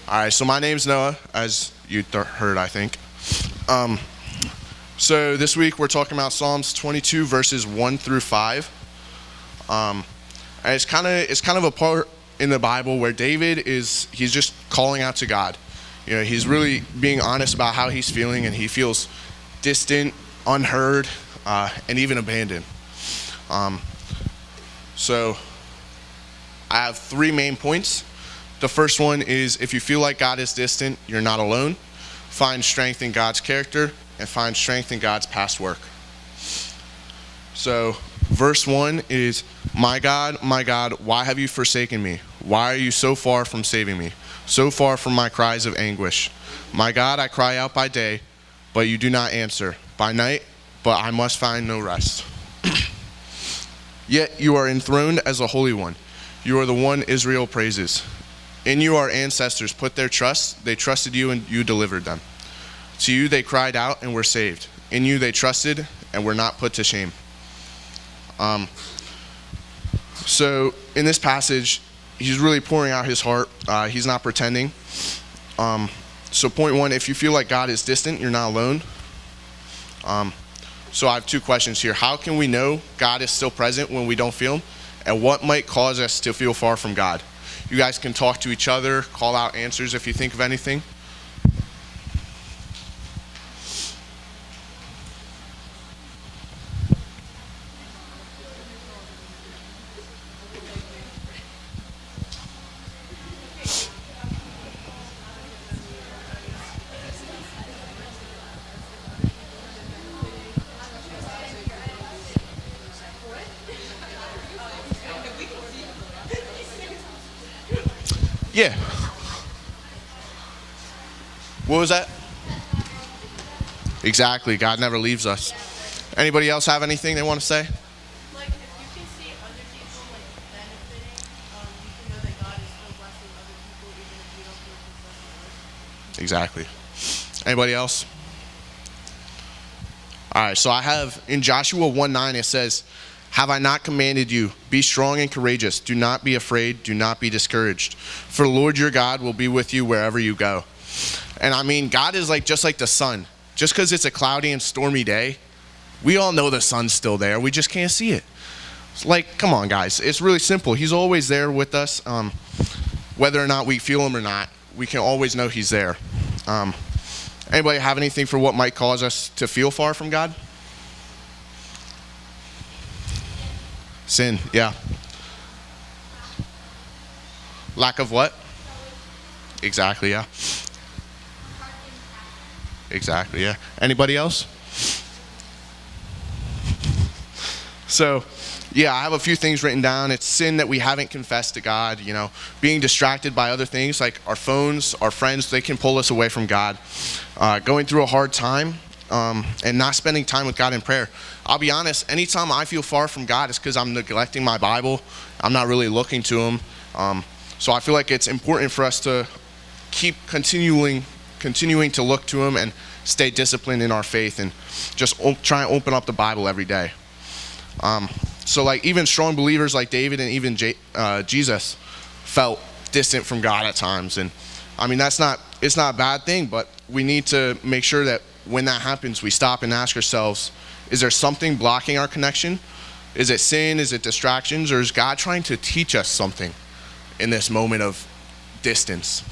All right, so my name's Noah, as you heard, I think. Um, so this week we're talking about Psalms 22, verses 1 through 5. And it's kind of a part in the Bible where he's just calling out to God. You know, he's really being honest about how he's feeling, and he feels distant, unheard, and even abandoned. So I have three main points. The first one is, if you feel like God is distant, you're not alone. Find strength in God's character and find strength in God's past work. So verse 1 is, my God, why have you forsaken me? Why are you so far from saving me, so far from my cries of anguish? My God, I cry out by day, but you do not answer. By night, but I must find no rest. Yet you are enthroned as a Holy One. You are the one Israel praises. In you our ancestors put their trust. They trusted you and you delivered them. To you they cried out and were saved. In you they trusted and were not put to shame. So in this passage, he's really pouring out his heart. He's not pretending. So point one, if you feel like God is distant, you're not alone. So I have two questions here. How can we know God is still present when we don't feel him? And what might cause us to feel far from God? You guys can talk to each other, call out answers if you think of anything. Yeah. What was that? Exactly. God never leaves us. Anybody else have anything they want to say? Like, if you can see other people, like, benefiting, you can know that God is still blessing other people, even if you don't feel like he's blessing others. Exactly. Anybody else? All right, so I have in Joshua 1:9, it says, have I not commanded you, be strong and courageous, do not be afraid, do not be discouraged, for the Lord your God will be with you wherever you go. And I mean, God is just like the sun. Just because it's a cloudy and stormy day, we all know the sun's still there, we just can't see it. It's like, come on guys, it's really simple. He's always there with us, whether or not we feel him or not, we can always know he's there. Anybody have anything for what might cause us to feel far from God? Sin, yeah. Lack of what? Exactly, yeah. Exactly, yeah. Anybody else? So, yeah, I have a few things written down. It's sin that we haven't confessed to God, being distracted by other things like our phones, our friends, they can pull us away from God. Going through a hard time, and not spending time with God in prayer. I'll be honest, anytime I feel far from God, it's because I'm neglecting my Bible. I'm not really looking to him. So I feel like it's important for us to keep continuing to look to him and stay disciplined in our faith and just try and open up the Bible every day. So even strong believers like David and even Jesus felt distant from God at times. And I mean, it's not a bad thing, but we need to make sure that when that happens, we stop and ask ourselves, is there something blocking our connection? Is it sin? Is it distractions? Or is God trying to teach us something in this moment of distance?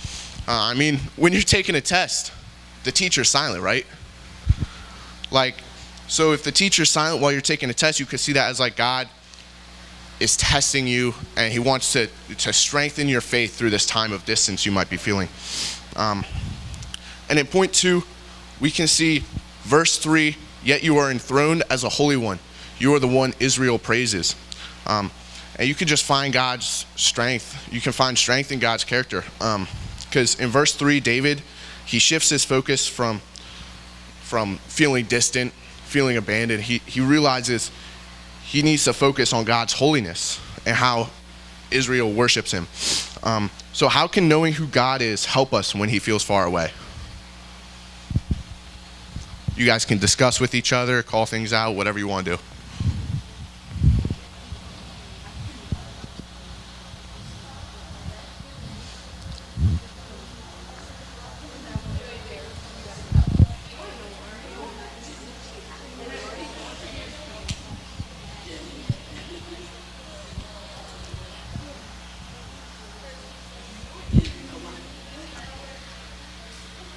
I mean, when you're taking a test, the teacher's silent, right? So if the teacher's silent while you're taking a test, you could see that as God is testing you, and he wants to strengthen your faith through this time of distance you might be feeling. And in point 2, we can see verse 3, yet you are enthroned as a Holy One. You are the one Israel praises. And you can just find God's strength. You can find strength in God's character. Because in verse 3, David, he shifts his focus from feeling distant, feeling abandoned. He realizes he needs to focus on God's holiness and how Israel worships him. So how can knowing who God is help us when he feels far away? You guys can discuss with each other, call things out, whatever you want to do.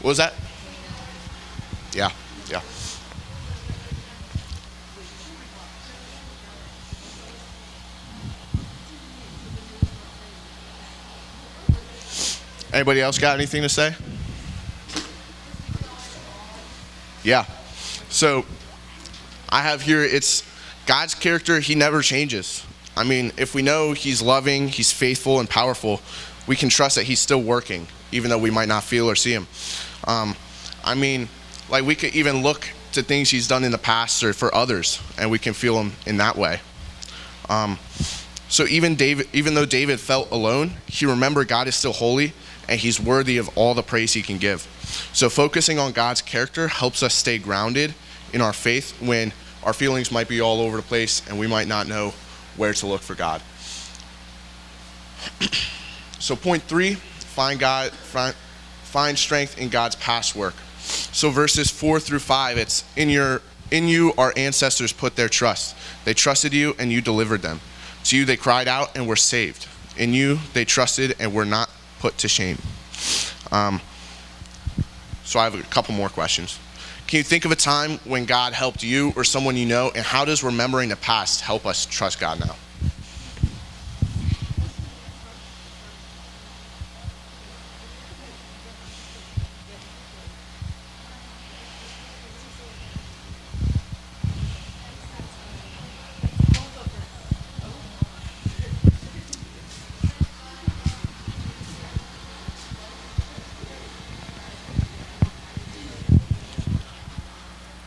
What was that? Yeah, yeah. Anybody else got anything to say? Yeah. So I have here, it's God's character, he never changes. I mean, if we know he's loving, he's faithful and powerful, we can trust that he's still working, even though we might not feel or see him. I mean, like we could even look to things he's done in the past or for others, and we can feel him in that way. So even though David felt alone, he remembered God is still holy, and he's worthy of all the praise he can give. So focusing on God's character helps us stay grounded in our faith when our feelings might be all over the place and we might not know where to look for God. So point 3, find strength in God's past work. So verses 4 through 5, it's in you our ancestors put their trust. They trusted you and you delivered them. To you they cried out and were saved. In you they trusted and were not put to shame. So I have a couple more questions. Can you think of a time when God helped you or someone you know, and how does remembering the past help us trust God now?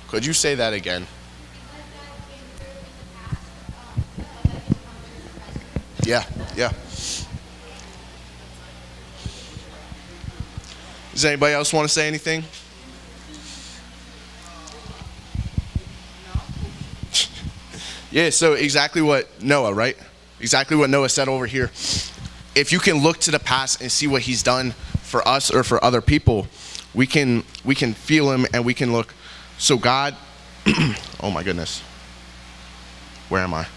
Could you say that again? Yeah, yeah. Does anybody else want to say anything? Yeah, so exactly what Noah, right? Exactly what Noah said over here. If you can look to the past and see what he's done for us or for other people, we can feel him and we can look. So God, oh my goodness. Where am I?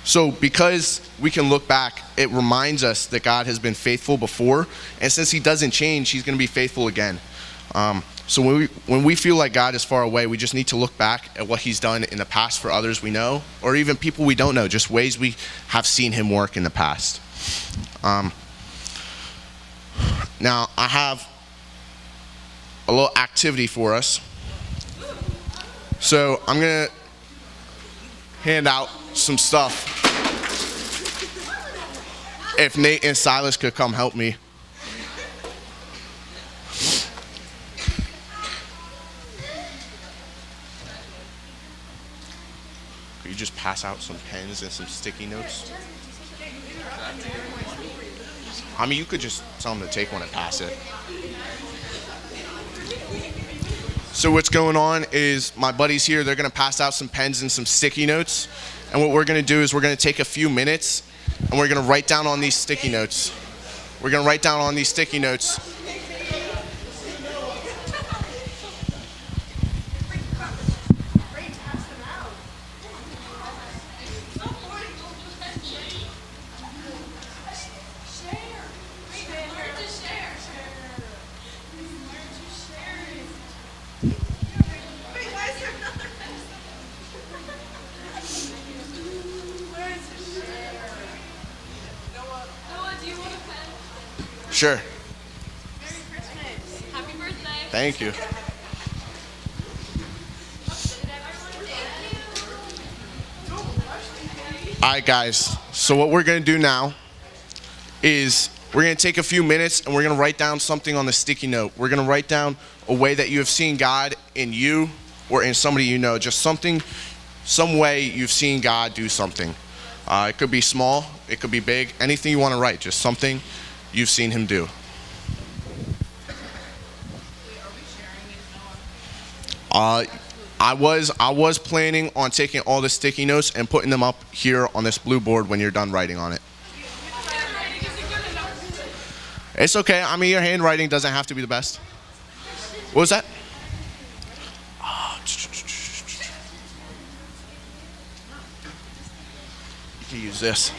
So because we can look back, it reminds us that God has been faithful before, and since he doesn't change, he's going to be faithful again. So when we feel like God is far away, we just need to look back at what he's done in the past for others we know, or even people we don't know, just ways we have seen him work in the past. Now, I have a little activity for us. So I'm going to hand out some stuff. If Nate and Silas could come help me. Could you just pass out some pens and some sticky notes? I mean, you could just tell them to take one and pass it. So what's going on is my buddies here, they're going to pass out some pens and some sticky notes. And what we're going to do is we're going to take a few minutes and we're going to write down on these sticky notes. We're going to write down on these sticky notes. Sure. Merry Christmas. Happy birthday. Thank you. All right, guys. So what we're going to do now is we're going to take a few minutes and we're going to write down something on the sticky note. We're going to write down a way that you have seen God in you or in somebody you know. Just something, some way you've seen God do something. It could be small. It could be big. Anything you want to write. Just something you've seen him do. I was planning on taking all the sticky notes and putting them up here on this blue board when you're done writing on it. It's okay. I mean, your handwriting doesn't have to be the best. What was that? You can use this.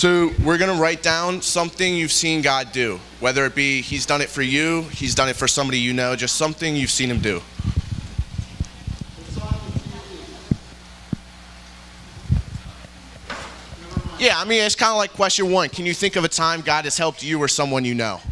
So we're going to write down something you've seen God do, whether it be he's done it for you, he's done it for somebody you know, just something you've seen him do. Yeah, I mean, it's kind of like question one. Can you think of a time God has helped you or someone you know?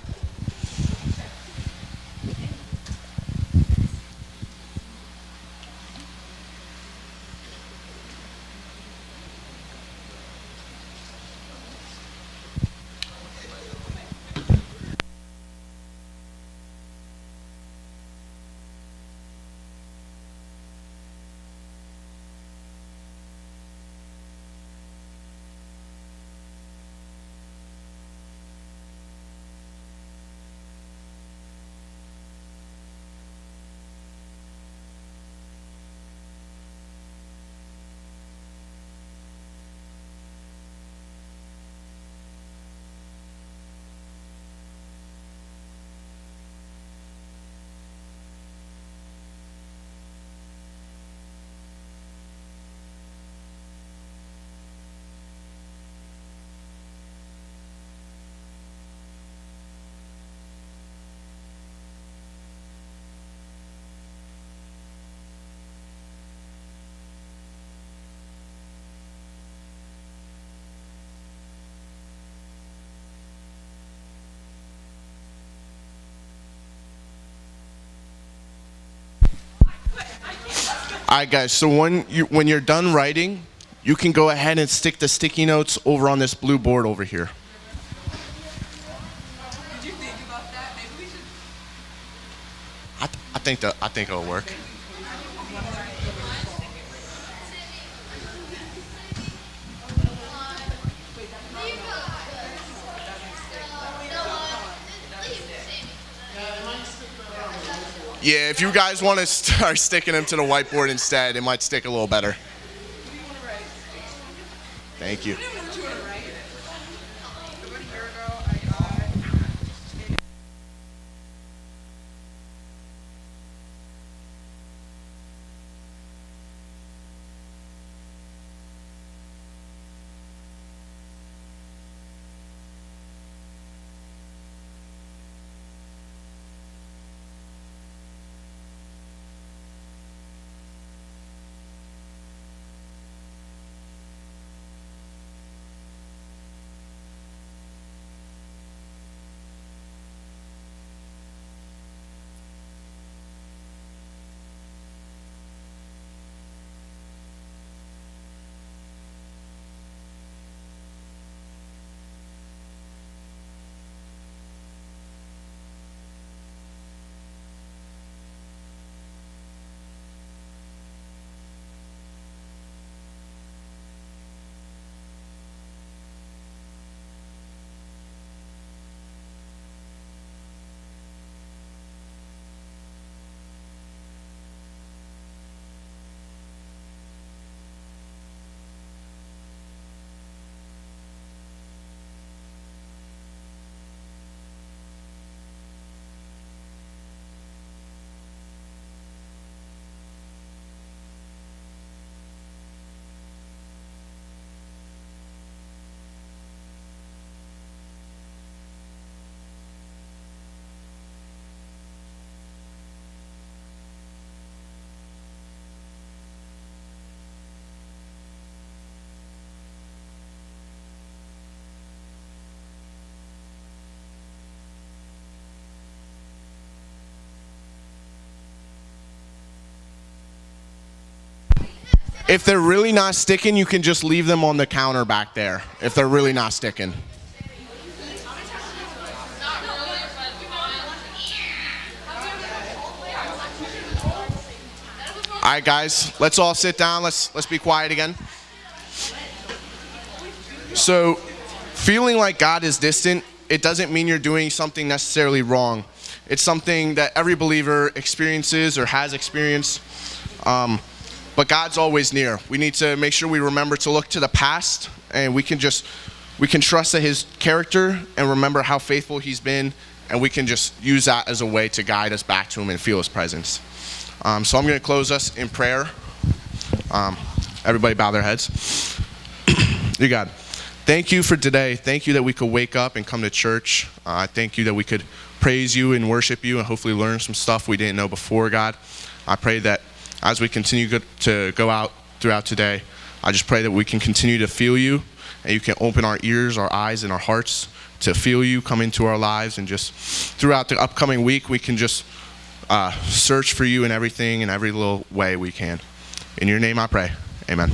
All right, guys, so when you're done writing, you can go ahead and stick the sticky notes over on this blue board over here. Did you think about that? Maybe we should. I think it'll work. Yeah, if you guys want to start sticking them to the whiteboard instead, it might stick a little better. What do you want to write? Thank you. I don't even know what you want to write. About a year ago, I got. If they're really not sticking, you can just leave them on the counter back there. If they're really not sticking. All right, guys, let's all sit down. Let's be quiet again. So, feeling like God is distant, it doesn't mean you're doing something necessarily wrong. It's something that every believer experiences or has experienced. But God's always near. We need to make sure we remember to look to the past, and we can trust that his character and remember how faithful he's been, and we can just use that as a way to guide us back to him and feel his presence. So I'm going to close us in prayer. Everybody bow their heads. Dear God, thank you for today. Thank you that we could wake up and come to church. I thank you that we could praise you and worship you and hopefully learn some stuff we didn't know before, God. I pray that as we continue to go out throughout today, I just pray that we can continue to feel you, and you can open our ears, our eyes, and our hearts to feel you come into our lives, and just throughout the upcoming week, we can just search for you in everything, in every little way we can. In your name I pray, amen.